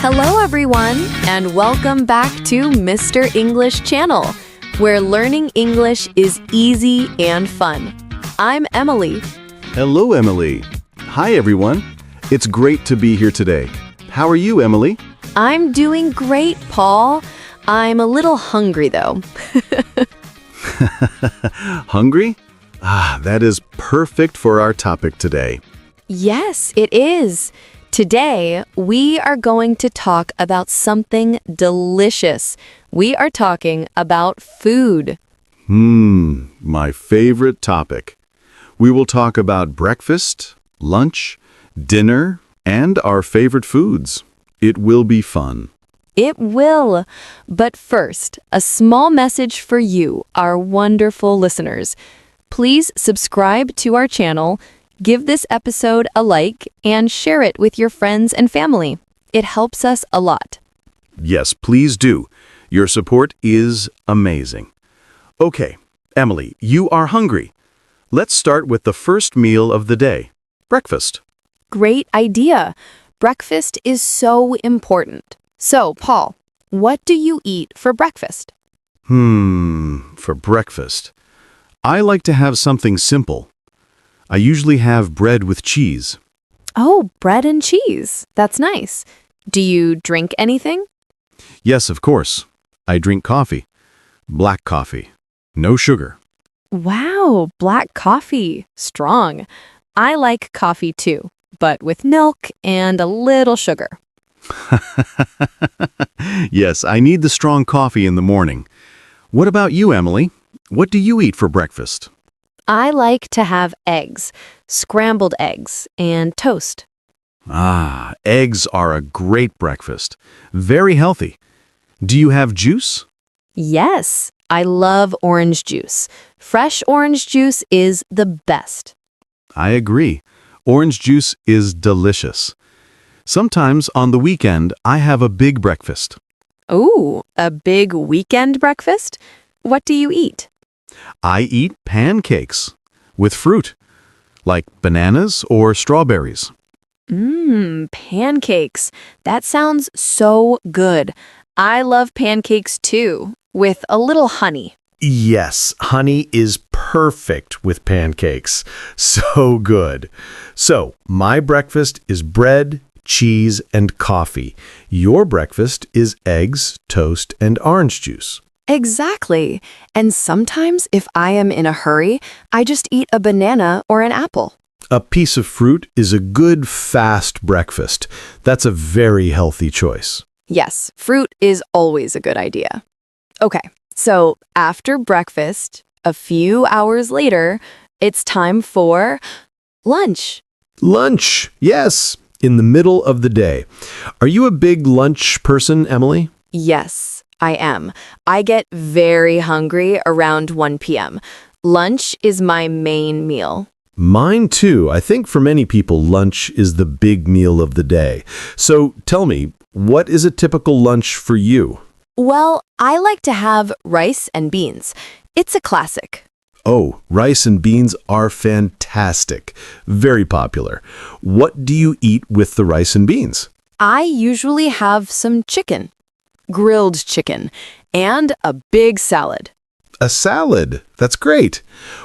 Hello, everyone, and welcome back to Mr. English Channel, where learning English is easy and fun. I'm Emily. Hello, Emily. Hi, everyone. It's great to be here today. How are you, Emily? I'm doing great, Paul. I'm a little hungry, though. Hungry? That is perfect for our topic today. Yes, it is. Today, we are going to talk about something delicious. We are talking about food. My favorite topic. We will talk about breakfast, lunch, dinner, and our favorite foods. It will be fun. It will. But first, a small message for you, our wonderful listeners. Please subscribe to our channel, give this episode a like, and share it with your friends and family. It helps us a lot. Yes, please do. Your support is amazing. Okay, Emily, you are hungry. Let's start with the first meal of the day, breakfast. Great idea. Breakfast is so important. So, Paul, what do you eat for breakfast? For breakfast. I like to have something simple. I usually have bread with cheese. Oh, bread and cheese. That's nice. Do you drink anything? Yes, of course. I drink coffee. Black coffee. No sugar. Wow, black coffee. Strong. I like coffee too, but with milk and a little sugar. Yes, I need the strong coffee in the morning. What about you, Emily? What do you eat for breakfast? I like to have eggs, scrambled eggs, and toast. Eggs are a great breakfast. Very healthy. Do you have juice? Yes, I love orange juice. Fresh orange juice is the best. I agree. Orange juice is delicious. Sometimes on the weekend, I have a big breakfast. Ooh, a big weekend breakfast? What do you eat? I eat pancakes with fruit, like bananas or strawberries. Pancakes. That sounds so good. I love pancakes too, with a little honey. Yes, honey is perfect with pancakes. So good. So, my breakfast is bread, cheese, and coffee. Your breakfast is eggs, toast, and orange juice. Exactly. And sometimes if I am in a hurry, I just eat a banana or an apple. A piece of fruit is a good, fast breakfast. That's a very healthy choice. Yes, fruit is always a good idea. Okay, so after breakfast, a few hours later, it's time for lunch. Lunch, yes, in the middle of the day. Are you a big lunch person, Emily? Yes, I am. I get very hungry around 1 p.m. Lunch is my main meal. Mine too. I think for many people, lunch is the big meal of the day. So tell me, what is a typical lunch for you? Well, I like to have rice and beans. It's a classic. Oh, rice and beans are fantastic. Very popular. What do you eat with the rice and beans? I usually have some chicken, grilled chicken, and a big salad. A salad. That's great.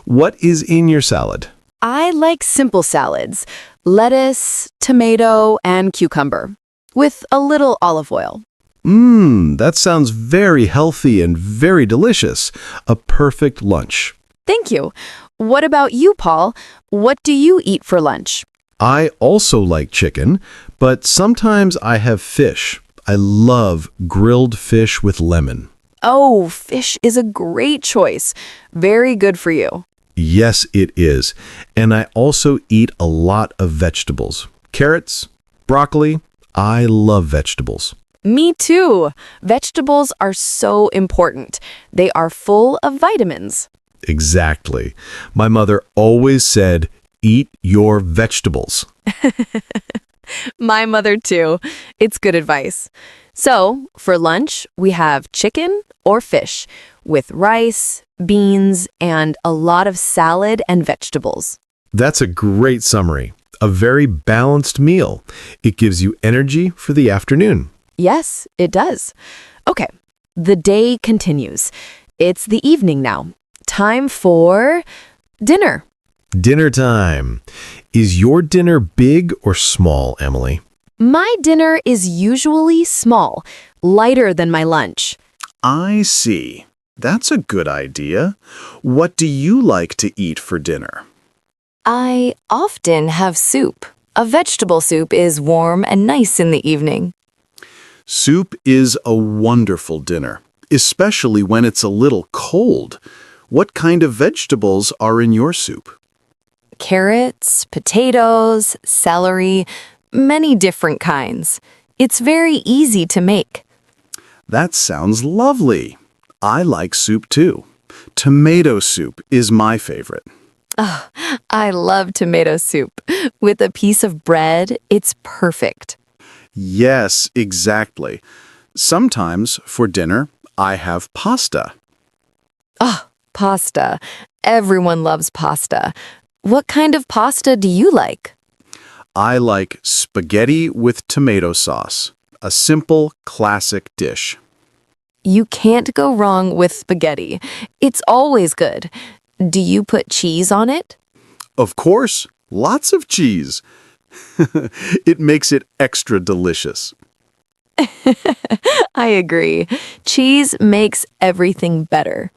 What is in your salad? I like simple salads, lettuce, tomato, and cucumber, with a little olive oil. That sounds very healthy and very delicious. A perfect lunch. Thank you. What about you, Paul? What do you eat for lunch? I also like chicken, but sometimes I have fish. I love grilled fish with lemon. Oh, fish is a great choice. Very good for you. Yes, it is. And I also eat a lot of vegetables. Carrots, broccoli. I love vegetables. Me too. Vegetables are so important. They are full of vitamins. Exactly. My mother always said, eat your vegetables. My mother too. It's good advice. So, for lunch, we have chicken or fish with rice, beans, and a lot of salad and vegetables. That's a great summary. A very balanced meal. It gives you energy for the afternoon. Yes, it does. Okay, the day continues. It's the evening now. Time for dinner. Dinner time. Is your dinner big or small, Emily? My dinner is usually small, lighter than my lunch. I see. That's a good idea. What do you like to eat for dinner? I often have soup. A vegetable soup is warm and nice in the evening. Soup is a wonderful dinner, especially when it's a little cold. What kind of vegetables are in your soup? Carrots, potatoes, celery, many different kinds. It's very easy to make. That sounds lovely. I like soup too. Tomato soup is my favorite. I love tomato soup. With a piece of bread, it's perfect. Yes, exactly. Sometimes for dinner, I have pasta. Pasta. Everyone loves pasta. What kind of pasta do you like? I like spaghetti with tomato sauce, a simple, classic dish. You can't go wrong with spaghetti. It's always good. Do you put cheese on it? Of course, lots of cheese. It makes it extra delicious. I agree. Cheese makes everything better.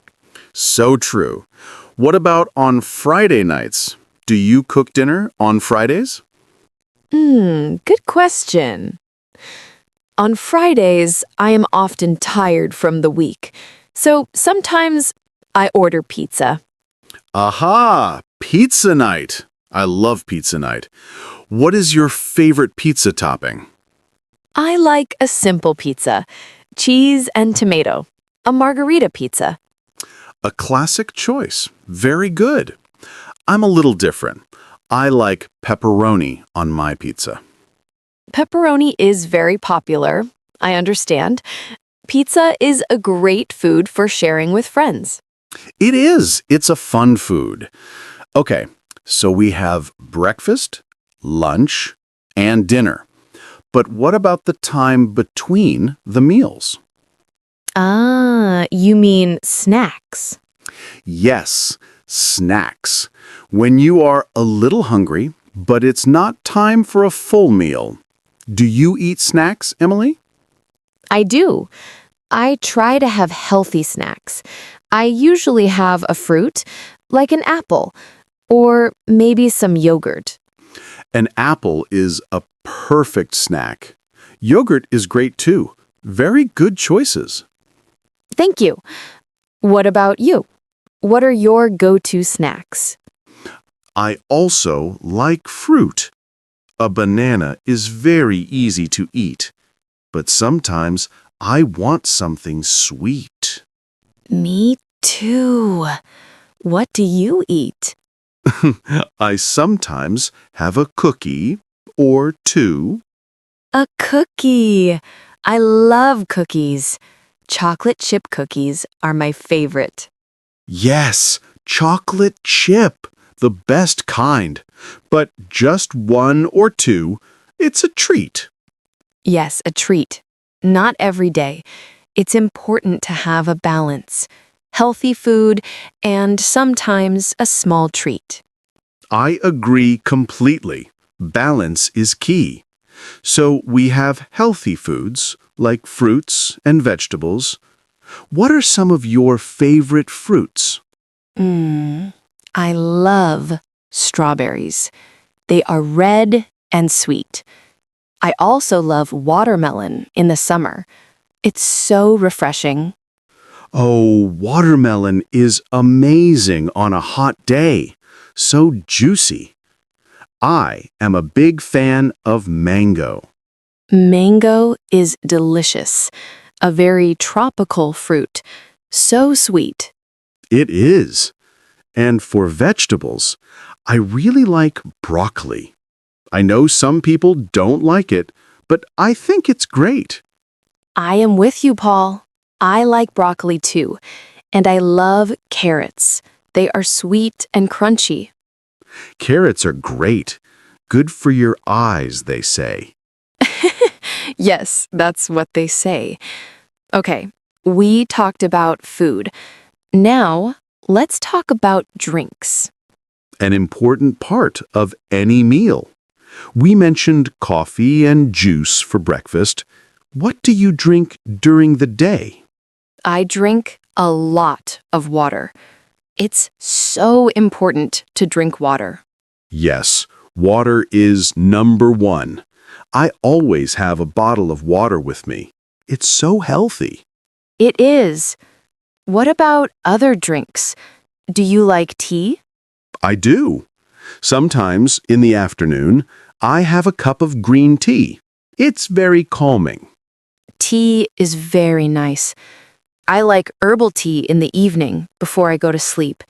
So true. What about on Friday nights? Do you cook dinner on Fridays? Good question. On Fridays, I am often tired from the week, so sometimes I order pizza. Aha! Pizza night. I love pizza night. What is your favorite pizza topping? I like a simple pizza, cheese and tomato, a margarita pizza. A classic choice. Very good. I'm a little different. I like pepperoni on my pizza. Pepperoni is very popular, I understand. Pizza is a great food for sharing with friends. It is. It's a fun food. Okay, so we have breakfast, lunch, and dinner. But what about the time between the meals? Ah, you mean snacks. Yes, snacks. When you are a little hungry, but it's not time for a full meal. Do you eat snacks, Emily? I do. I try to have healthy snacks. I usually have a fruit, like an apple, or maybe some yogurt. An apple is a perfect snack. Yogurt is great too. Very good choices. Thank you. What about you? What are your go-to snacks? I also like fruit. A banana is very easy to eat, but sometimes I want something sweet. Me too. What do you eat? I sometimes have a cookie or two. A cookie. I love cookies. Chocolate chip cookies are my favorite. Yes, chocolate chip, the best kind. But just one or two, it's a treat. Yes, a treat. Not every day. It's important to have a balance. Healthy food and sometimes a small treat. I agree completely. Balance is key. So we have healthy foods like fruits and vegetables. What are some of your favorite fruits? I love strawberries. They are red and sweet. I also love watermelon in the summer. It's so refreshing. Oh, watermelon is amazing on a hot day. So juicy. I am a big fan of mango. Mango is delicious. A very tropical fruit. So sweet. It is. And for vegetables, I really like broccoli. I know some people don't like it, but I think it's great. I am with you, Paul. I like broccoli too. And I love carrots. They are sweet and crunchy. Carrots are great. Good for your eyes, they say. Yes, that's what they say. Okay, we talked about food. Now, let's talk about drinks. An important part of any meal. We mentioned coffee and juice for breakfast. What do you drink during the day? I drink a lot of water. It's so important to drink water. Yes, water is number one. I always have a bottle of water with me. It's so healthy. It is. What about other drinks? Do you like tea? I do. Sometimes in the afternoon, I have a cup of green tea. It's very calming. Tea is very nice. I like herbal tea in the evening before I go to sleep,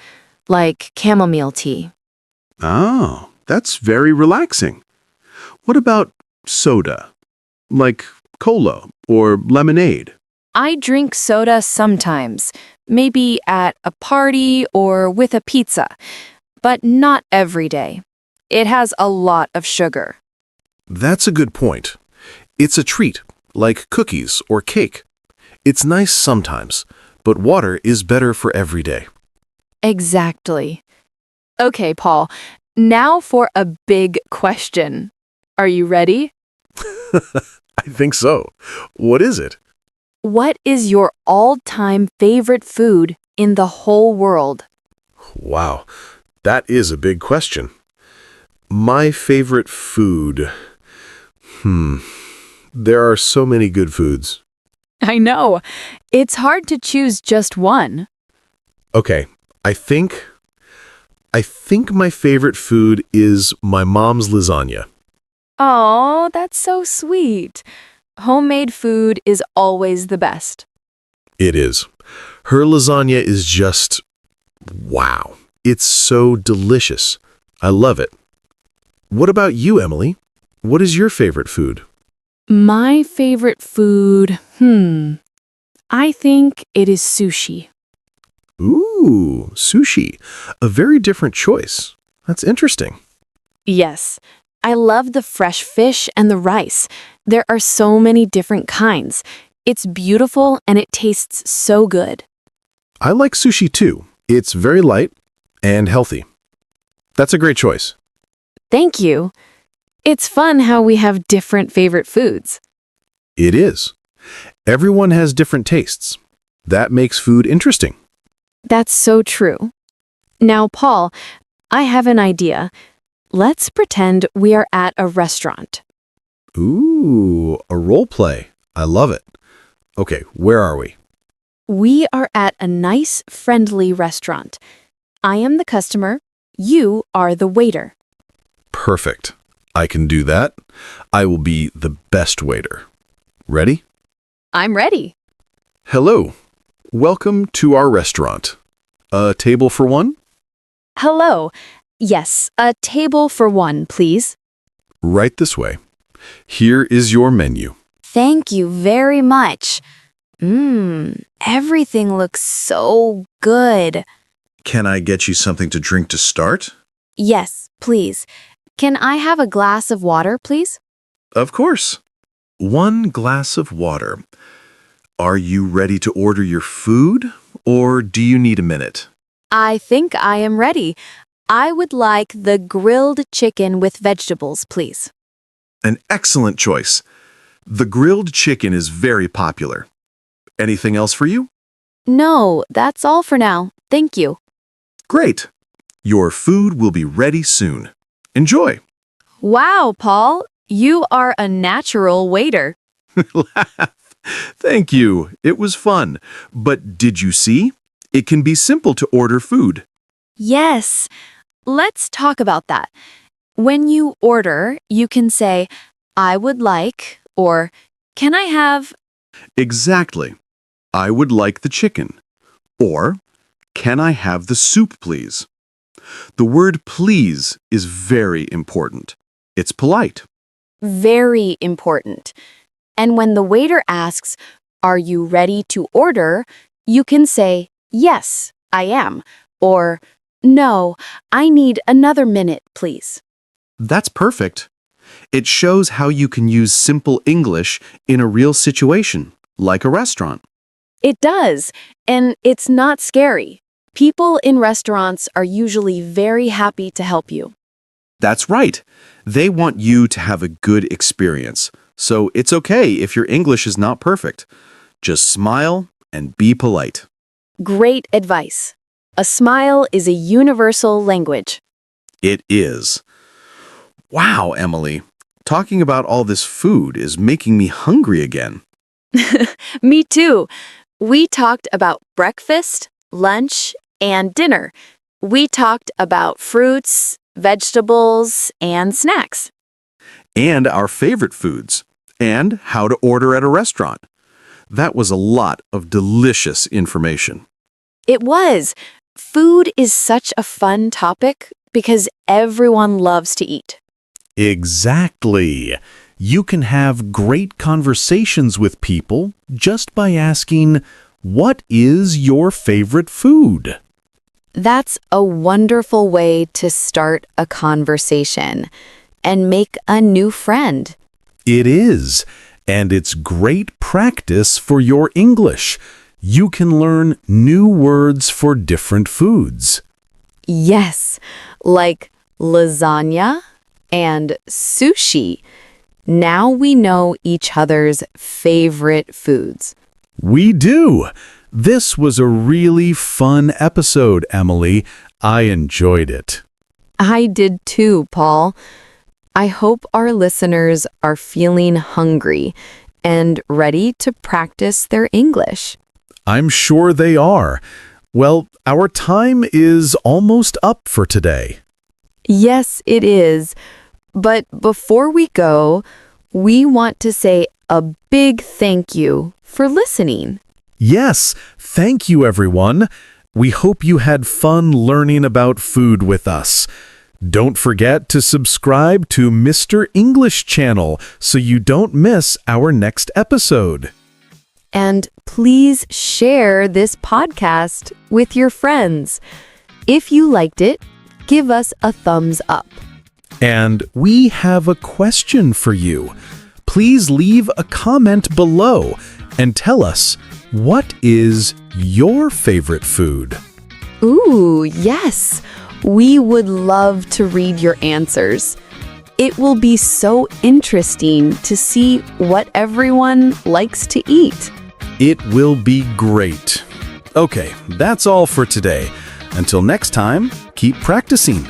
like chamomile tea. Oh, that's very relaxing. What about soda? Like cola or lemonade? I drink soda sometimes, maybe at a party or with a pizza, but not every day. It has a lot of sugar. That's a good point. It's a treat, like cookies or cake. It's nice sometimes, but water is better for every day. Exactly. Okay, Paul, now for a big question. Are you ready? I think so. What is it? What is your all-time favorite food in the whole world? Wow, that is a big question. My favorite food. There are so many good foods. I know. It's hard to choose just one. Okay, I think my favorite food is my mom's lasagna. Oh, that's so sweet. Homemade food is always the best. It is. Her lasagna is just wow. It's so delicious. I love it. What about you, Emily? What is your favorite food? My favorite food, I think it is sushi. Ooh, sushi. A very different choice. That's interesting. Yes, I love the fresh fish and the rice. There are so many different kinds. It's beautiful and it tastes so good. I like sushi too. It's very light and healthy. That's a great choice. Thank you. It's fun how we have different favorite foods. It is. Everyone has different tastes. That makes food interesting. That's so true. Now, Paul, I have an idea. Let's pretend we are at a restaurant. Ooh, a role play. I love it. Okay, where are we? We are at a nice, friendly restaurant. I am the customer. You are the waiter. Perfect. I can do that. I will be the best waiter. Ready? I'm ready. Hello. Welcome to our restaurant. A table for one? Hello. Yes, a table for one, please. Right this way. Here is your menu. Thank you very much. Everything looks so good. Can I get you something to drink to start? Yes, please. Can I have a glass of water, please? Of course. 1 glass of water. Are you ready to order your food, or do you need a minute? I think I am ready. I would like the grilled chicken with vegetables, please. An excellent choice. The grilled chicken is very popular. Anything else for you? No, that's all for now. Thank you. Great. Your food will be ready soon. Enjoy. Wow, Paul, you are a natural waiter. Thank you. It was fun. But did you see? It can be simple to order food. Yes. Let's talk about that. When you order, you can say, I would like, or can I have? Exactly. I would like the chicken. Or, can I have the soup, please? The word please is very important. It's polite. Very important. And when the waiter asks, are you ready to order? You can say, yes, I am. Or, no, I need another minute, please. That's perfect. It shows how you can use simple English in a real situation, like a restaurant. It does, and it's not scary. People in restaurants are usually very happy to help you. That's right. They want you to have a good experience. So it's okay if your English is not perfect. Just smile and be polite. Great advice. A smile is a universal language. It is. Wow, Emily. Talking about all this food is making me hungry again. Me too. We talked about breakfast, lunch, and dinner. We talked about fruits, vegetables, and snacks. And our favorite foods. And how to order at a restaurant. That was a lot of delicious information. It was. Food is such a fun topic because everyone loves to eat. Exactly. You can have great conversations with people just by asking, "What is your favorite food?" That's a wonderful way to start a conversation and make a new friend. It is, and it's great practice for your English. You can learn new words for different foods. Yes, like lasagna and sushi. Now we know each other's favorite foods. We do. This was a really fun episode, Emily. I enjoyed it. I did too, Paul. I hope our listeners are feeling hungry and ready to practice their English. I'm sure they are. Well, our time is almost up for today. Yes, it is. But before we go, we want to say a big thank you for listening. Yes, thank you, everyone. We hope you had fun learning about food with us. Don't forget to subscribe to Mr. English Channel so you don't miss our next episode. And please share this podcast with your friends. If you liked it, give us a thumbs up. And we have a question for you. Please leave a comment below and tell us, what is your favorite food? Ooh, yes. We would love to read your answers. It will be so interesting to see what everyone likes to eat. It will be great. Okay, that's all for today. Until next time, keep practicing.